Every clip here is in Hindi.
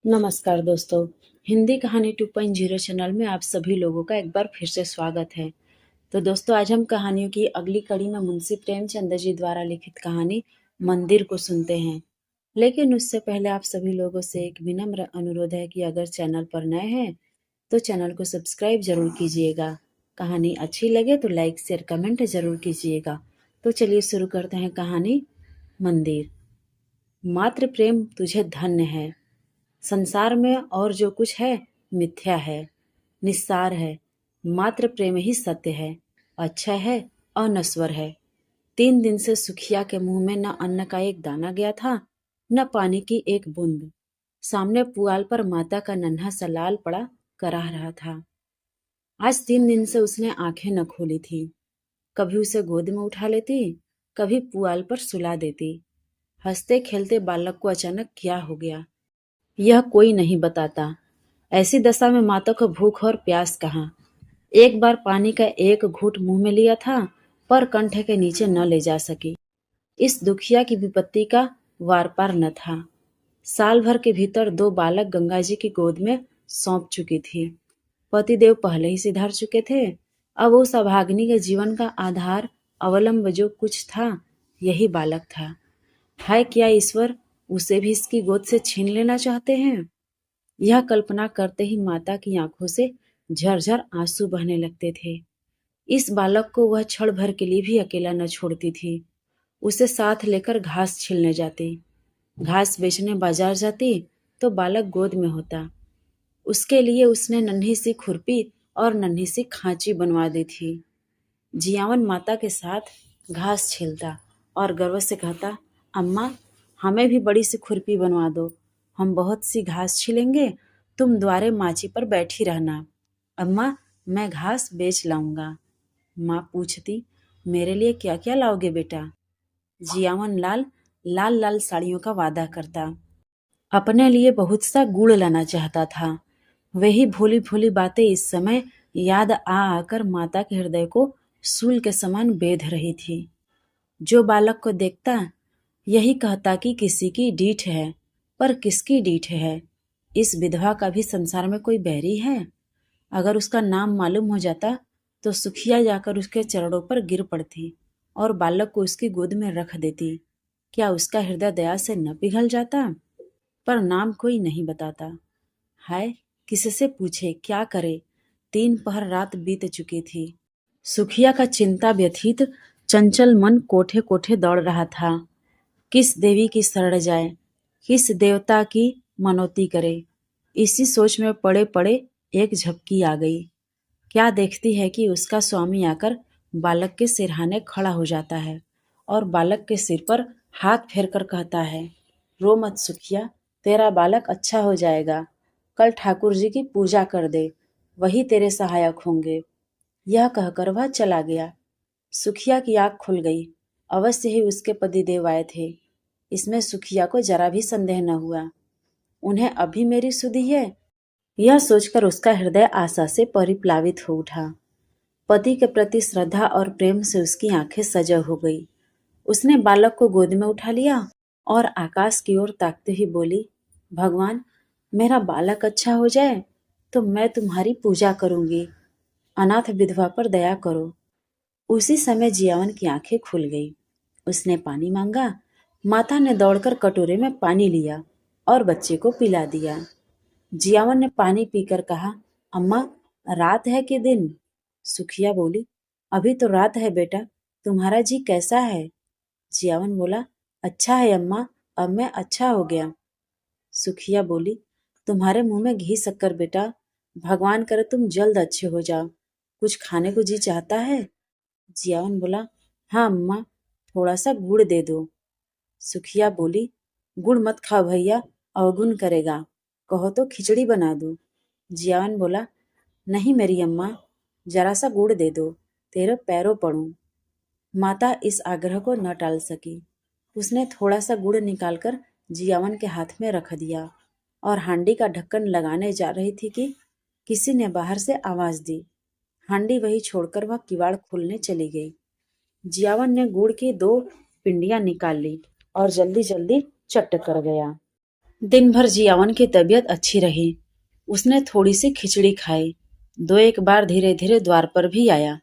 नमस्कार दोस्तों। हिंदी कहानी 2.0 चैनल में आप सभी लोगों का एक बार फिर से स्वागत है। तो दोस्तों, आज हम कहानियों की अगली कड़ी में मुंशी प्रेमचंद जी द्वारा लिखित कहानी मंदिर को सुनते हैं। लेकिन उससे पहले आप सभी लोगों से एक विनम्र अनुरोध है कि अगर चैनल पर नए हैं तो चैनल को सब्सक्राइब जरूर कीजिएगा। कहानी अच्छी लगे तो लाइक शेयर कमेंट जरूर कीजिएगा। तो चलिए शुरू करते हैं कहानी मंदिर। मात्र प्रेम तुझे धन्य है। संसार में और जो कुछ है मिथ्या है, निस्सार है। मात्र प्रेम ही सत्य है, अच्छा है, अनश्वर है। 3 दिन से सुखिया के मुंह में न अन्न का एक दाना गया था, न पानी की एक बूंद। सामने पुआल पर माता का नन्हा सा लाल पड़ा कराह रहा था। आज 3 दिन से उसने आंखें न खोली थी। कभी उसे गोद में उठा लेती, कभी पुआल पर सुला देती। हंसते खेलते बालक को अचानक क्या हो गया, यह कोई नहीं बताता। ऐसी दशा में माता को भूख और प्यास कहाँ। एक बार पानी का एक घूंट मुंह में लिया था, पर कंठ के नीचे न ले जा सकी। इस दुखिया की विपत्ति का वार पार न था। साल भर के भीतर 2 बालक गंगा जी की गोद में सौंप चुकी थी। पतिदेव पहले ही सिधार चुके थे। अब उस अभागिनी के जीवन का आधार अवलंब जो कुछ था, यही बालक था। हाय, क्या ईश्वर उसे भी इसकी गोद से छीन लेना चाहते हैं। यह कल्पना करते ही माता की आंखों से झरझर आंसू बहने लगते थे। इस बालक को वह क्षण भर के लिए भी अकेला न छोड़ती थी। उसे साथ लेकर घास छीलने जाती, घास बेचने बाजार जाती तो बालक गोद में होता। उसके लिए उसने नन्ही सी खुरपी और नन्ही सी खांची बनवा दी थी। जियावन माता के साथ घास छीलता और गर्व से कहता, अम्मा हमें भी बड़ी सी खुरपी बनवा दो, हम बहुत सी घास छीलेंगे, तुम द्वारे माची पर बैठी रहना। अम्मा मैं घास बेच लाऊंगा। माँ पूछती, मेरे लिए क्या क्या लाओगे बेटा। जियावन लाल लाल लाल साड़ियों का वादा करता। अपने लिए बहुत सा गुड़ लाना चाहता था। वही भोली भोली बातें इस समय याद आ आकर माता के हृदय को सूल के समान बेध रही थी। जो बालक को देखता यही कहता कि किसी की डीठ है, पर किसकी डीठ है। इस विधवा का भी संसार में कोई बैरी है। अगर उसका नाम मालूम हो जाता तो सुखिया जाकर उसके चरणों पर गिर पड़ती और बालक को उसकी गोद में रख देती। क्या उसका हृदय दया से न पिघल जाता। पर नाम कोई नहीं बताता। हाय, किससे पूछे, क्या करे। 3 पहर रात बीत चुकी थी। सुखिया का चिंता व्यथित चंचल मन कोठे कोठे दौड़ रहा था। किस देवी की शरण जाए, किस देवता की मनौती करे। इसी सोच में पड़े पड़े एक झपकी आ गई। क्या देखती है कि उसका स्वामी आकर बालक के सिरहाने खड़ा हो जाता है और बालक के सिर पर हाथ फेर कर कहता है, रो मत सुखिया, तेरा बालक अच्छा हो जाएगा। कल ठाकुर जी की पूजा कर दे, वही तेरे सहायक होंगे। यह कहकर वह चला गया। सुखिया की आंख खुल गई। अवश्य ही उसके पतिदेव आए थे। इसमें सुखिया को जरा भी संदेह न हुआ। उन्हें अभी मेरी सुधि है, यह सोचकर उसका हृदय आशा से परिप्लावित हो उठा। पति के प्रति श्रद्धा और प्रेम से उसकी आंखें सजग हो गई। उसने बालक को गोद में उठा लिया और आकाश की ओर ताकते ही बोली, भगवान मेरा बालक अच्छा हो जाए तो मैं तुम्हारी पूजा करूंगी। अनाथ विधवा पर दया करो। उसी समय जियावन की आंखें खुल गई। उसने पानी मांगा। माता ने दौड़कर कटोरे में पानी लिया और बच्चे को पिला दिया। जियावन ने पानी पीकर कहा, अम्मा रात है कि दिन। सुखिया बोली, अभी तो रात है बेटा, तुम्हारा जी कैसा है। जियावन बोला, अच्छा है अम्मा, अब मैं अच्छा हो गया। सुखिया बोली, तुम्हारे मुंह में घी शक्कर बेटा, भगवान करे तुम जल्द अच्छे हो जाओ। कुछ खाने को जी चाहता है। जियावन बोला, हाँ अम्मा, थोड़ा सा गुड़ दे दो। सुखिया बोली, गुड़ मत खाओ भैया, अवगुण करेगा, कहो तो खिचड़ी बना दूं। जियावन बोला, नहीं मेरी अम्मा, जरा सा गुड़ दे दो, तेरे पैरों पड़ूं। माता इस आग्रह को न टाल सकी। उसने थोड़ा सा गुड़ निकालकर जियावन के हाथ में रख दिया और हांडी का ढक्कन लगाने जा रही थी कि किसी ने बाहर से आवाज दी। हांडी वही छोड़कर वह किवाड़ खोलने चली गई। जियावन ने गुड़ की 2 पिंडियां निकाल ली और जल्दी जल्दी चट कर गया। दिन भर जियावन की तबीयत अच्छी रही। उसने थोड़ी सी खिचड़ी खाई। दो एक बार धीरे धीरे द्वार पर भी आया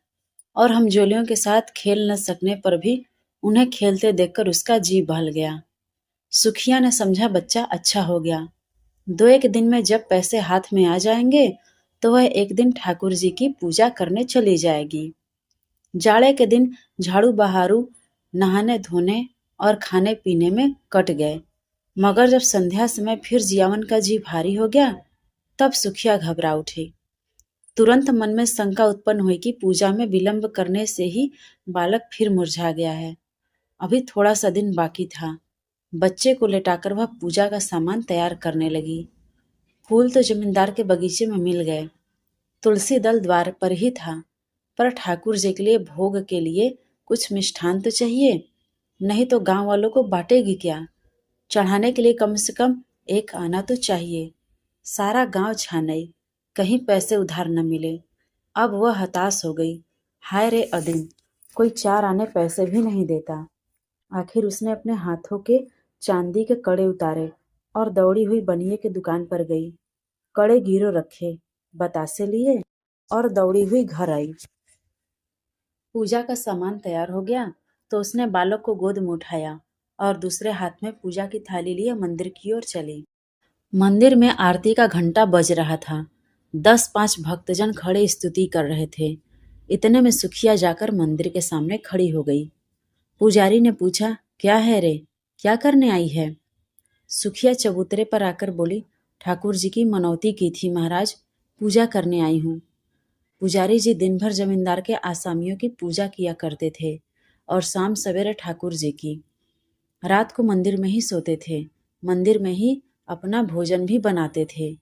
और हम जोलियों के साथ खेल न सकने पर भी उन्हें खेलते देखकर उसका जी बहल गया। सुखिया ने समझा बच्चा अच्छा हो गया। दो एक दिन में जब पैसे हाथ में आ जाएंगे तो वह एक दिन ठाकुर जी की पूजा करने चली जाएगी। जाड़े के दिन झाड़ू बहारू, नहाने धोने और खाने पीने में कट गए। मगर जब संध्या समय फिर जियावन का जी भारी हो गया तब सुखिया घबरा उठी। तुरंत मन में शंका उत्पन्न हुई कि पूजा में विलंब करने से ही बालक फिर मुरझा गया है। अभी थोड़ा सा दिन बाकी था। बच्चे को लेटाकर वह पूजा का सामान तैयार करने लगी। फूल तो जमींदार के बगीचे में मिल गए। तुलसी दल द्वार पर ही था, पर ठाकुर जी के लिए भोग के लिए कुछ मिष्ठान तो चाहिए, नहीं तो गांव वालों को बांटेगी क्या। चढ़ाने के लिए कम से कम एक आना तो चाहिए। सारा गांव छानई, कहीं पैसे उधार न मिले। अब वह हताश हो गई। हाय रे अदीम, कोई 4 आने पैसे भी नहीं देता। आखिर उसने अपने हाथों के चांदी के कड़े उतारे और दौड़ी हुई बनिए की दुकान पर गई। कड़े गिरो रखे, बतासे लिए और दौड़ी हुई घर आई। पूजा का सामान तैयार हो गया तो उसने बालक को गोद में उठाया और दूसरे हाथ में पूजा की थाली लिए मंदिर की ओर चली। मंदिर में आरती का घंटा बज रहा था। 10-5 भक्तजन खड़े स्तुति कर रहे थे। इतने में सुखिया जाकर मंदिर के सामने खड़ी हो गई। पुजारी ने पूछा, क्या है रे, क्या करने आई है? सुखिया चबूतरे पर आकर बोली, ठाकुर जी की मनौती की थी महाराज, पूजा करने आई हूँ। पुजारी जी दिन भर जमींदार के आसामियों की पूजा किया करते थे और शाम सवेरे ठाकुर जी की। रात को मंदिर में ही सोते थे, मंदिर में ही अपना भोजन भी बनाते थे,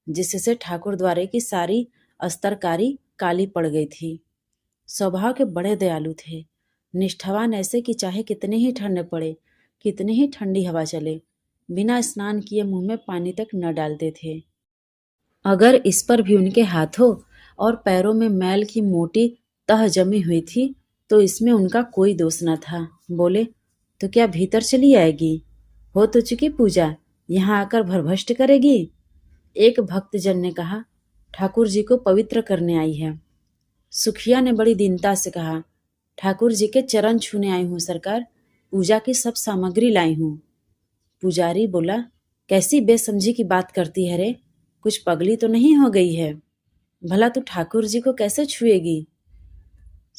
जिससे ठाकुर द्वारे की सारी अस्तरकारी काली पड़ गई थी। स्वभाव के बड़े दयालु थे, निष्ठावान ऐसे कि चाहे कितनी ही ठंड पड़े, कितनी ही ठंडी हवा चले, बिना स्नान किए मुंह में पानी तक न डालते थे। अगर इस पर भी उनके हाथों और पैरों में मैल की मोटी तह जमी हुई थी तो इसमें उनका कोई दोष न था। बोले, तो क्या भीतर चली आएगी? हो तो चुकी पूजा, यहाँ आकर भरभष्ट करेगी? एक भक्तजन ने कहा, ठाकुर जी को पवित्र करने आई है। सुखिया ने बड़ी दीनता से कहा, ठाकुर जी के चरण छूने आई हूँ सरकार, पूजा की सब सामग्री लाई हूँ। पुजारी बोला, कैसी बेसमझी की बात करती है रे, कुछ पगली तो नहीं हो गई है? भला तू ठाकुर जी को कैसे छुएगी?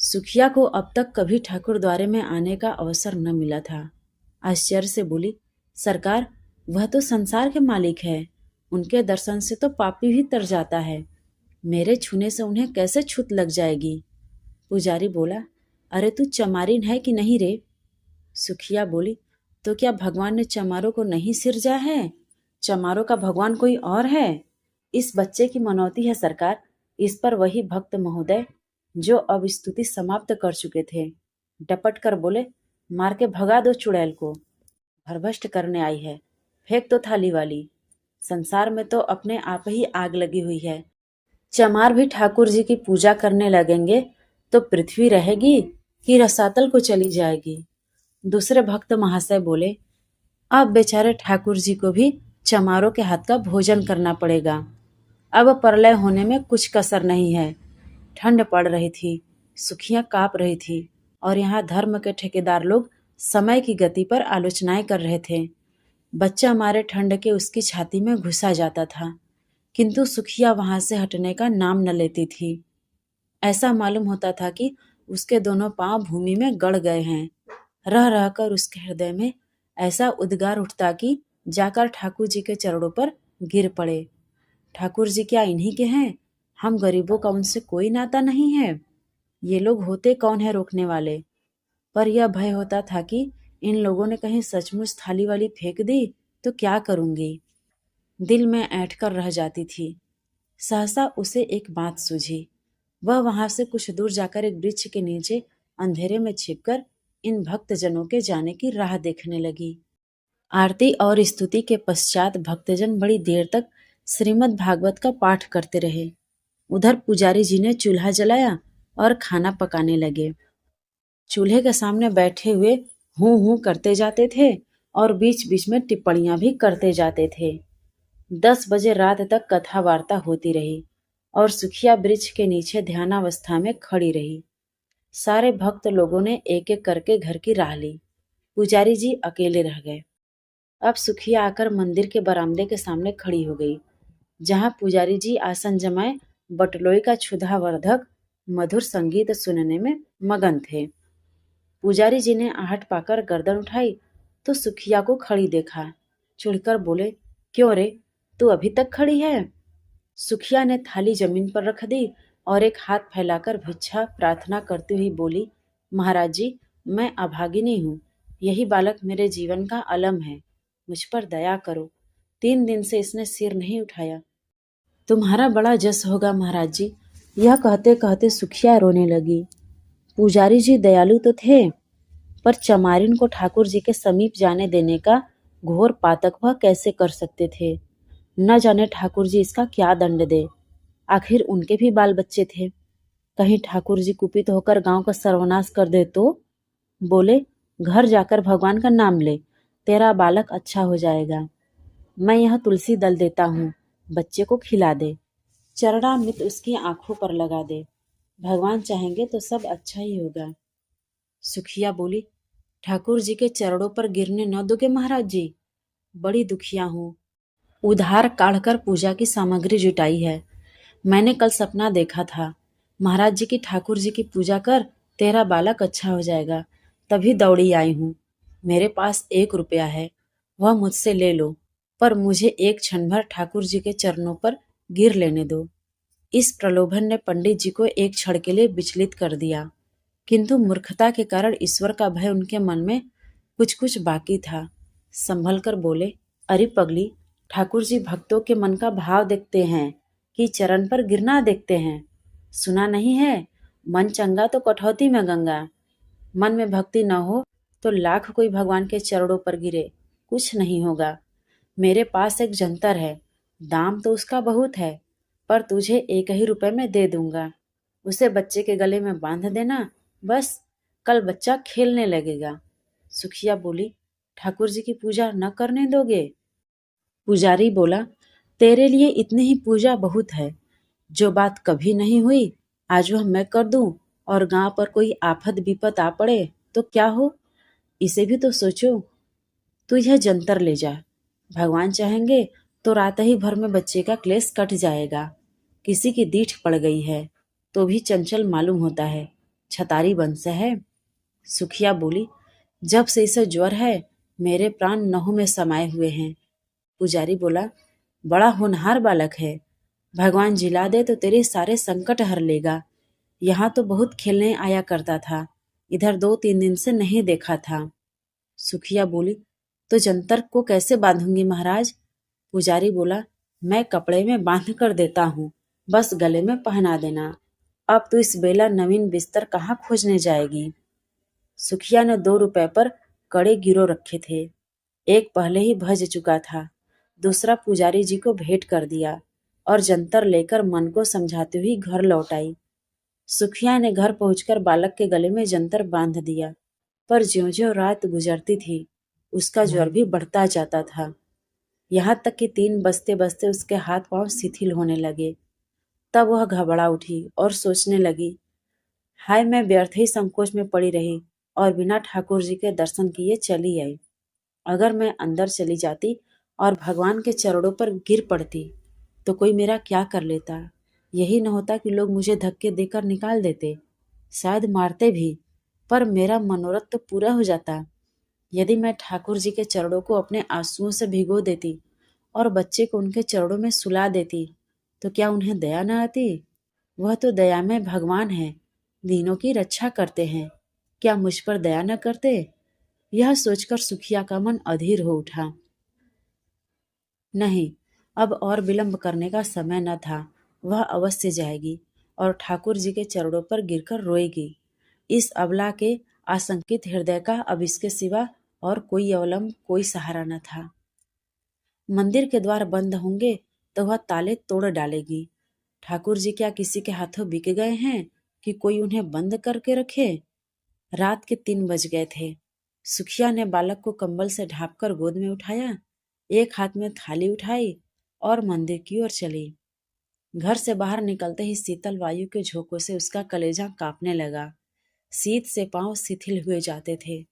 सुखिया को अब तक कभी ठाकुर द्वारे में आने का अवसर न मिला था। आश्चर्य से बोली, सरकार, वह तो संसार के मालिक है, उनके दर्शन से तो पापी भी तर जाता है, मेरे छूने से उन्हें कैसे छूत लग जाएगी? पुजारी बोला, अरे तू चमारिन है कि नहीं रे? सुखिया बोली, तो क्या भगवान ने चमारों को नहीं सिरजा है? चमारों का भगवान कोई और है? इस बच्चे की मनौती है सरकार। इस पर वही भक्त महोदय जो अब स्तुति समाप्त कर चुके थे डपट कर बोले, मार के भगा दो चुड़ैल को, भरभष्ट करने आई है, फेंक दो थाली वाली। संसार में तो अपने आप ही आग लगी हुई है। चमार भी ठाकुर जी की पूजा करने लगेंगे तो पृथ्वी रहेगी कि रसातल को चली जाएगी? दूसरे भक्त महाशय बोले, अब बेचारे ठाकुर जी को भी चमारों के हाथ का भोजन करना पड़ेगा। अब प्रलय होने में कुछ कसर नहीं है। ठंड पड़ रही थी, सुखियां कांप रही थी और यहाँ धर्म के ठेकेदार लोग समय की गति पर आलोचनाएं कर रहे थे। बच्चा मारे ठंड के उसकी छाती में घुसा जाता था, किंतु सुखिया वहां से हटने का नाम न लेती थी। ऐसा मालूम होता था कि उसके दोनों पांव भूमि में गड़ गए हैं। रह रहकर उसके हृदय में ऐसा उद्गार उठता कि जाकर ठाकुर जी के चरणों पर गिर पड़े। ठाकुर जी क्या इन्हीं के हैं? हम गरीबों का उनसे कोई नाता नहीं है। ये लोग होते कौन है रोकने वाले? पर यह भय होता था कि इन लोगों ने कहीं सचमुच थाली वाली फेंक दी तो क्या करूंगी? दिल में ऐंठ कर रह जाती थी। सहसा उसे एक बात सूझी। वह वहां से कुछ दूर जाकर एक वृक्ष के नीचे अंधेरे में छिपकर इन भक्तजनों के जाने की राह देखने लगी। आरती और स्तुति के पश्चात भक्तजन बड़ी देर तक श्रीमद् भागवत का पाठ करते रहे। उधर पुजारी जी ने चूल्हा जलाया और खाना पकाने लगे। चूल्हे के सामने बैठे हुए हूं हूं करते जाते थे और बीच बीच में टिप्पणियां भी करते जाते थे। 10 बजे रात तक कथा वार्ता होती रही और सुखिया वृक्ष के नीचे ध्यानावस्था में खड़ी रही। सारे भक्त लोगों ने एक एक करके घर की राह ली। पुजारी जी अकेले रह गए। अब सुखिया आकर मंदिर के बरामदे के सामने खड़ी हो गई, जहां पुजारी जी आसन जमाए बटलोई का क्षुधावर्धक मधुर संगीत सुनने में मगन थे। पुजारी जी ने आहट पाकर गर्दन उठाई तो सुखिया को खड़ी देखा। चिढ़कर बोले, क्यों रे, तू अभी तक खड़ी है? सुखिया ने थाली जमीन पर रख दी और एक हाथ फैलाकर भिक्षा प्रार्थना करती हुई बोली, महाराज जी, मैं अभागिनी हूँ। यही बालक मेरे जीवन का अलम है। मुझ पर दया करो। 3 दिन से इसने सिर नहीं उठाया। तुम्हारा बड़ा जस होगा महाराज जी। यह कहते कहते सुखिया रोने लगी। पुजारी जी दयालु तो थे, पर चमारिन को ठाकुर जी के समीप जाने देने का घोर पातक वह कैसे कर सकते थे। न जाने ठाकुर जी इसका क्या दंड दे। आखिर उनके भी बाल बच्चे थे। कहीं ठाकुर जी कुपित होकर गांव का सर्वनाश कर दे तो? बोले, घर जाकर भगवान का नाम ले, तेरा बालक अच्छा हो जाएगा। मैं यह तुलसी दल देता हूँ, बच्चे को खिला दे। चरणामृत उसकी आंखों पर लगा दे। भगवान चाहेंगे तो सब अच्छा ही होगा। सुखिया बोली, ठाकुर जी के चरणों पर गिरने न दोगे महाराज जी? बड़ी दुखिया हूँ। उधार काढ़कर पूजा की सामग्री जुटाई है। मैंने कल सपना देखा था, महाराज जी की ठाकुर जी की पूजा कर, तेरा बालक अच्छा हो जाएगा। तभी दौड़ी आई हूँ। मेरे पास 1 रुपया है, वह मुझसे ले लो, पर मुझे एक क्षण भर ठाकुर जी के चरणों पर गिर लेने दो। इस प्रलोभन ने पंडित जी को एक क्षण के लिए विचलित कर दिया, किंतु मूर्खता के कारण ईश्वर का भय उनके मन में कुछ कुछ बाकी था। संभल कर बोले, अरे पगली, ठाकुर जी भक्तों के मन का भाव देखते हैं कि चरण पर गिरना देखते हैं। सुना नहीं है, मन चंगा तो कठौती में गंगा। मन में भक्ति न हो तो लाख कोई भगवान के चरणों पर गिरे, कुछ नहीं होगा। मेरे पास एक जंतर है, दाम तो उसका बहुत है, पर तुझे 1 ही रुपए में दे दूंगा। उसे बच्चे के गले में बांध देना, बस कल बच्चा खेलने लगेगा। सुखिया बोली, ठाकुर जी की पूजा न करने दोगे? पुजारी बोला, तेरे लिए इतनी ही पूजा बहुत है। जो बात कभी नहीं हुई आज वह मैं कर दूं, और गांव पर कोई आफत विपत आ पड़े तो क्या हो, इसे भी तो सोचो। तू यह जंतर ले जा, भगवान चाहेंगे तो रात ही भर में बच्चे का क्लेश कट जाएगा। किसी की दीठ पड़ गई है तो भी चंचल मालूम होता है, छतारी वंश है। सुखिया बोली, जब से इसे ज्वर है मेरे प्राण नहुं में समाये हुए हैं। पुजारी बोला, बड़ा होनहार बालक है, भगवान जिला दे तो तेरे सारे संकट हर लेगा। यहाँ तो बहुत खेलने आया करता था, इधर 2-3 दिन से नहीं देखा था। सुखिया बोली, तो जंतर को कैसे बांधूंगी महाराज? पुजारी बोला, मैं कपड़े में बांध कर देता हूँ, बस गले में पहना देना। अब तो इस बेला नवीन बिस्तर कहाँ खोजने जाएगी? सुखिया ने 2 रुपए पर कड़े गिरो रखे थे। एक पहले ही भज चुका था, दूसरा पुजारी जी को भेंट कर दिया और जंतर लेकर मन को समझाती हुई घर लौट आई। सुखिया ने घर पहुंचकर बालक के गले में जंतर बांध दिया, पर ज्यों-ज्यों रात गुजरती थी उसका ज्वर भी बढ़ता जाता था। यहाँ तक कि 3 बजते बजते उसके हाथ पांव शिथिल होने लगे। तब वह घबरा उठी और सोचने लगी, हाय, मैं व्यर्थ ही संकोच में पड़ी रही और बिना ठाकुर जी के दर्शन किए चली आई। अगर मैं अंदर चली जाती और भगवान के चरणों पर गिर पड़ती तो कोई मेरा क्या कर लेता। यही न होता कि लोग मुझे धक्के देकर निकाल देते, शायद मारते भी, पर मेरा मनोरथ तो पूरा हो जाता। यदि मैं ठाकुर जी के चरणों को अपने आंसुओं से भिगो देती और बच्चे को उनके चरणों में सुला देती तो क्या उन्हें दया न आती? वह तो दयामय भगवान है, दीनों की रक्षा करते हैं, क्या मुझ पर दया न करते? यह सोचकर सुखिया का मन अधीर हो उठा। नहीं, अब और विलंब करने का समय न था। वह अवश्य जाएगी और ठाकुर जी के चरणों पर गिरकर रोएगी। इस अबला के आशंकित हृदय का अब इसके सिवा और कोई अवलंब, कोई सहारा न था। मंदिर के द्वार बंद होंगे तो वह ताले तोड़ डालेगी। ठाकुर जी क्या किसी के हाथों बिक गए हैं कि कोई उन्हें बंद करके रखे? रात के 3 बज गए थे। सुखिया ने बालक को कंबल से ढांपकर गोद में उठाया, एक हाथ में थाली उठाई और मंदिर की ओर चली। घर से बाहर निकलते ही शीतल वायु के झोंकों से उसका कलेजा कांपने लगा। शीत से पांव शिथिल हुए जाते थे।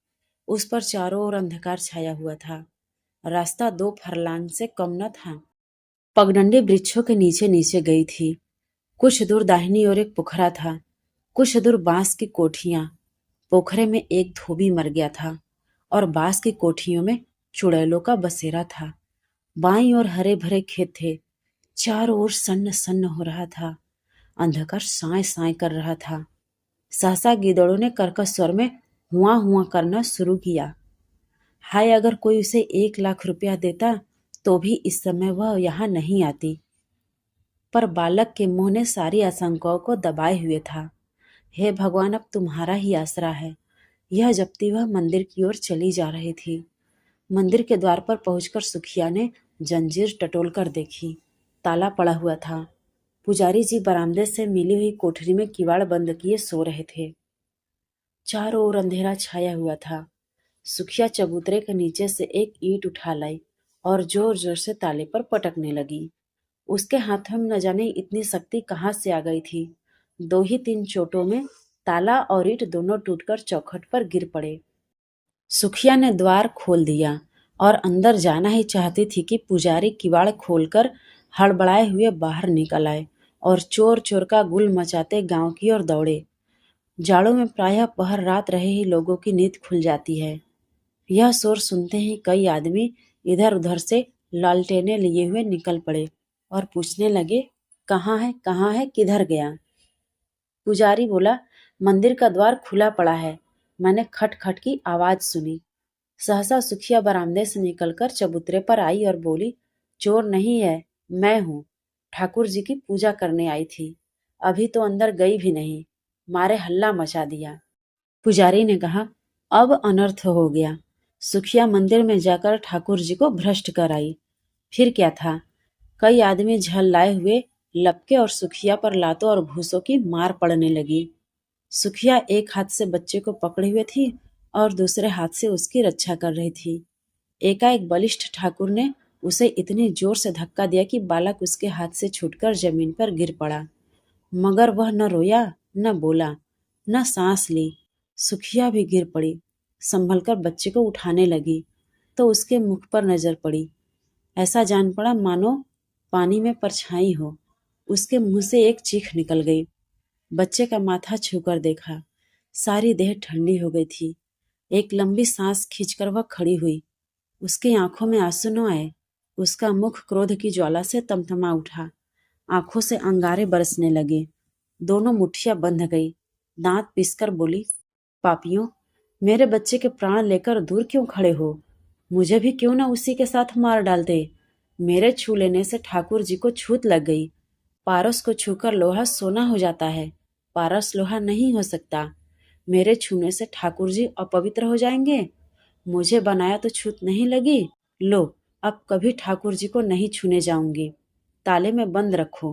उस पर चारों ओर अंधकार छाया हुआ था। रास्ता 2 फरलांग से कम न था। पगडंडी वृक्षों के नीचे नीचे गई थी। कुछ दूर दाहिनी ओर एक पोखरा था, कुछ दूर बांस की कोठियां। पोखरे में एक धोबी मर गया था और बांस की कोठियों में चुड़ैलों का बसेरा था। बाईं ओर हरे भरे खेत थे। चारों ओर सन्न सन्न हो रहा था। अंधकार साए साए कर रहा था। सहसा गिदड़ों ने कर्कश स्वर में हुआ हुआ करना शुरू किया। हाय, अगर कोई उसे 1 लाख रुपया देता तो भी इस समय वह यहाँ नहीं आती। पर बालक के मुंह ने सारी आशंकाओं को दबाए हुए था। हे भगवान, अब तुम्हारा ही आसरा है। यह जपती वह मंदिर की ओर चली जा रही थी। मंदिर के द्वार पर पहुंचकर सुखिया ने जंजीर टटोल कर देखी। ताला पड़ा हुआ था। पुजारी जी बरामदे से मिली हुई कोठरी में किवाड़ बंद किए सो रहे थे। चारों ओर अंधेरा छाया हुआ था। सुखिया चबूतरे के नीचे से एक ईंट उठा लाई और जोर जोर से ताले पर पटकने लगी। उसके हाथों में न जाने इतनी शक्ति कहाँ से आ गई थी। 2 ही 3 चोटों में ताला और ईंट दोनों टूटकर चौखट पर गिर पड़े। सुखिया ने द्वार खोल दिया और अंदर जाना ही चाहती थी कि पुजारी किवाड़ खोलकर हड़बड़ाए हुए बाहर निकल आए और चोर चोर का गुल मचाते गांव की ओर दौड़े। जाड़ों में प्रायः पहर रात रहे ही लोगों की नींद खुल जाती है। यह शोर सुनते ही कई आदमी इधर उधर से लालटेनें लिए हुए निकल पड़े और पूछने लगे, कहाँ है, किधर गया? पुजारी बोला, मंदिर का द्वार खुला पड़ा है। मैंने खट खट की आवाज सुनी। सहसा सुखिया बरामदे से निकलकर चबूतरे पर आई और बोली, चोर नहीं है, मैं हूँ। ठाकुर जी की पूजा करने आई थी। अभी तो अंदर गई भी नहीं, मारे हल्ला मचा दिया। पुजारी ने कहा, अब अनर्थ हो गया। सुखिया मंदिर में जाकर ठाकुर जी को भ्रष्ट कर आई। फिर क्या था? कई आदमी झल्लाए हुए लपके और सुखिया पर लातों और घूसों की मार पड़ने लगी। सुखिया एक हाथ से बच्चे को पकड़े हुए थी और दूसरे हाथ से उसकी रक्षा कर रही थी। एकाएक बलिष्ठ ठाकुर ने उसे इतनी जोर से धक्का दिया कि बालक उसके हाथ से छूटकर जमीन पर गिर पड़ा। मगर वह न रोया, न बोला, न सांस ली। सुखिया भी गिर पड़ी। संभलकर बच्चे को उठाने लगी तो उसके मुख पर नजर पड़ी। ऐसा जान पड़ा मानो पानी में परछाई हो। उसके मुंह से एक चीख निकल गई। बच्चे का माथा छूकर देखा। सारी देह ठंडी हो गई थी। एक लंबी सांस खींचकर वह खड़ी हुई। उसकी आंखों में आंसू न आए। उसका मुख क्रोध की ज्वाला से तमतमा उठा। आंखों से अंगारे बरसने लगे। दोनों मुट्ठियां बंध गई। दांत पीसकर बोली, पापियों, मेरे बच्चे के प्राण लेकर दूर क्यों खड़े हो? मुझे भी क्यों ना उसी के साथ मार डालते। मेरे छू लेने से ठाकुर जी को छूत लग गई। पारस को छूकर लोहा सोना हो जाता है, पारस लोहा नहीं हो सकता। मेरे छूने से ठाकुर जी अपवित्र हो जाएंगे। मुझे बनाया तो छूत नहीं लगी। लो, अब कभी ठाकुर जी को नहीं छूने जाऊंगी। ताले में बंद रखो,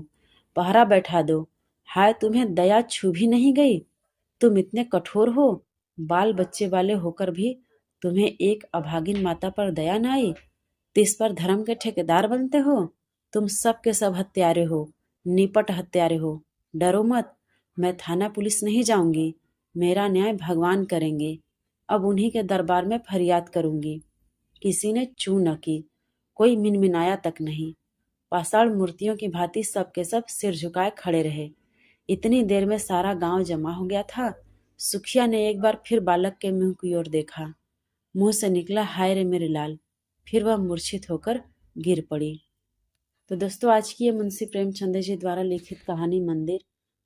पहरा बैठा दो। हाय, तुम्हें दया छू भी नहीं गई। तुम इतने कठोर हो, बाल बच्चे वाले होकर भी तुम्हें एक अभागिन माता पर दया न आई। तिस पर धर्म के ठेकेदार बनते हो। तुम सब के सब हत्यारे हो, निपट हत्यारे हो। डरो मत, मैं थाना पुलिस नहीं जाऊंगी। मेरा न्याय भगवान करेंगे। अब उन्हीं के दरबार में फरियाद करूंगी। किसी ने चू न की, कोई मिनमिनाया तक नहीं। पाषाण मूर्तियों की भांति सब के सब सिर झुकाए खड़े रहे। इतनी देर में सारा गांव जमा हो गया था। सुखिया ने एक बार फिर बालक के मुंह की ओर देखा। मुंह से निकला, हाय रे मेरे लाल। फिर वह मूर्छित होकर गिर पड़ी। तो दोस्तों, आज की ये मुंशी प्रेमचंद जी द्वारा लिखित कहानी मंदिर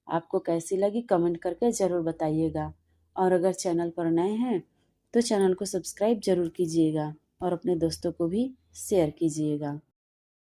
आपको कैसी लगी कमेंट करके ज़रूर बताइएगा। और अगर चैनल पर नए हैं तो चैनल को सब्सक्राइब जरूर कीजिएगा और अपने दोस्तों को भी शेयर कीजिएगा।